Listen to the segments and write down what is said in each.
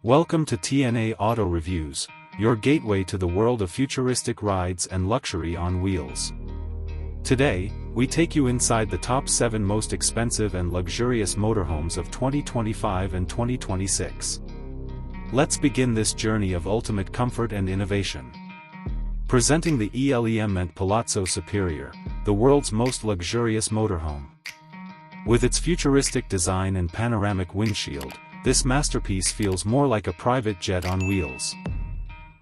Welcome to TNA Auto Reviews, your gateway to the world of futuristic rides and luxury on wheels. Today, we take you inside the top 7 most expensive and luxurious motorhomes of 2025 and 2026. Let's begin this journey of ultimate comfort and innovation. Presenting the EleMMent Palazzo Superior, the world's most luxurious motorhome. With its futuristic design and panoramic windshield, this masterpiece feels more like a private jet on wheels.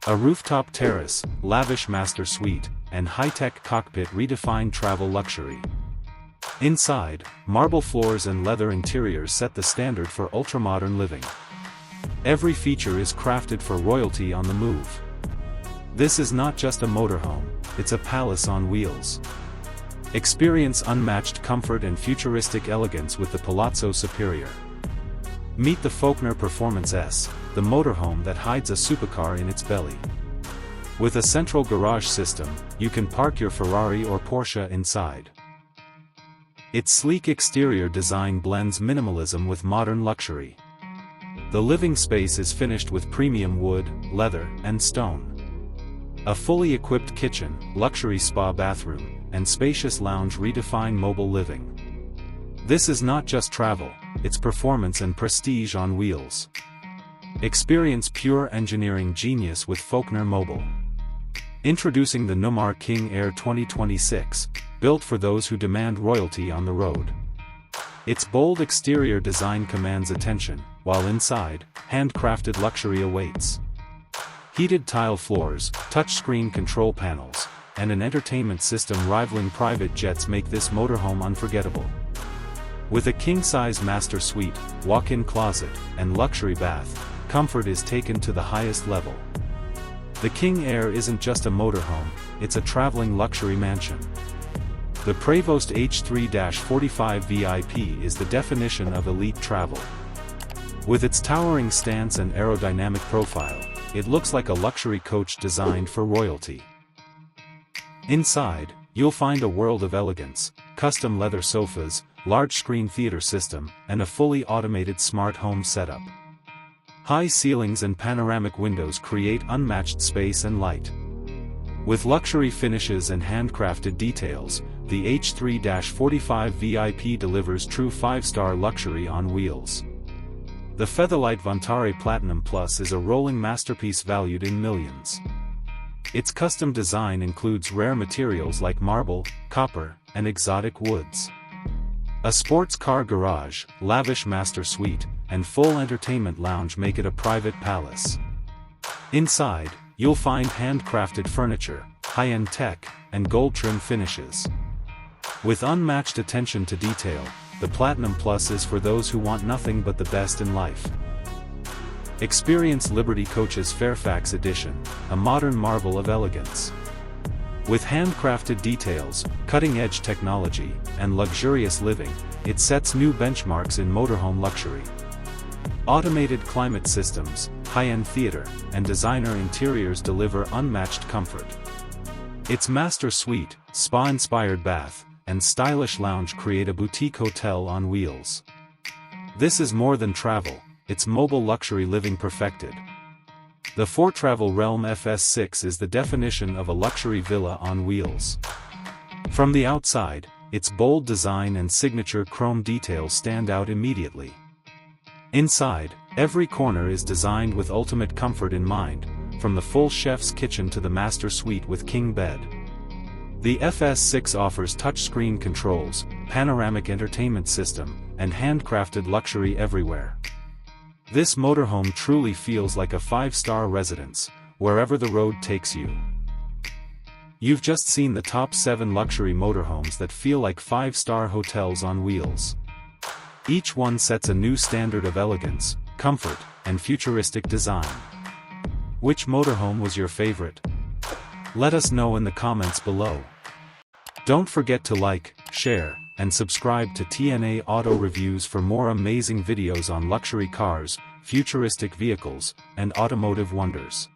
A rooftop terrace, lavish master suite, and high-tech cockpit redefine travel luxury. Inside, marble floors and leather interiors set the standard for ultramodern living. Every feature is crafted for royalty on the move. This is not just a motorhome, it's a palace on wheels. Experience unmatched comfort and futuristic elegance with the Palazzo Superior. Meet the Volkner Performance S, the motorhome that hides a supercar in its belly. With a central garage system, you can park your Ferrari or Porsche inside. Its sleek exterior design blends minimalism with modern luxury. The living space is finished with premium wood, leather, and stone. A fully equipped kitchen, luxury spa bathroom, and spacious lounge redefine mobile living. This is not just travel, it's performance and prestige on wheels. Experience pure engineering genius with Volkner Mobil. Introducing the Numar King Air 2026, built for those who demand royalty on the road. Its bold exterior design commands attention, while inside, handcrafted luxury awaits. Heated tile floors, touchscreen control panels, and an entertainment system rivaling private jets make this motorhome unforgettable. With a king-size master suite, walk-in closet, and luxury bath, comfort is taken to the highest level. The King Air isn't just a motorhome, it's a traveling luxury mansion. The Prevost H3-45 VIP is the definition of elite travel. With its towering stance and aerodynamic profile, it looks like a luxury coach designed for royalty. Inside, you'll find a world of elegance, custom leather sofas, large-screen theater system, and a fully automated smart home setup. High ceilings and panoramic windows create unmatched space and light. With luxury finishes and handcrafted details, the H3-45 VIP delivers true 5-star luxury on wheels. The Featherlite Vantare Platinum Plus is a rolling masterpiece valued in millions. Its custom design includes rare materials like marble, copper, and exotic woods. A sports car garage, lavish master suite, and full entertainment lounge make it a private palace. Inside, you'll find handcrafted furniture, high-end tech, and gold trim finishes. With unmatched attention to detail, the Platinum Plus is for those who want nothing but the best in life. Experience Liberty Coach's Fairfax Edition, a modern marvel of elegance. With handcrafted details, cutting-edge technology, and luxurious living, it sets new benchmarks in motorhome luxury. Automated climate systems, high-end theater, and designer interiors deliver unmatched comfort. Its master suite, spa-inspired bath, and stylish lounge create a boutique hotel on wheels. This is more than travel, it's mobile luxury living perfected. The four-travel Realm FS6 is the definition of a luxury villa on wheels. From the outside, its bold design and signature chrome details stand out immediately. Inside, every corner is designed with ultimate comfort in mind, from the full chef's kitchen to the master suite with king bed. The FS6 offers touchscreen controls, panoramic entertainment system, and handcrafted luxury everywhere. This motorhome truly feels like a 5-star residence, wherever the road takes you. You've just seen the top 7 luxury motorhomes that feel like 5-star hotels on wheels. Each one sets a new standard of elegance, comfort, and futuristic design. Which motorhome was your favorite? Let us know in the comments below. Don't forget to like, share, and subscribe to TNA Auto Reviews for more amazing videos on luxury cars, futuristic vehicles, and automotive wonders.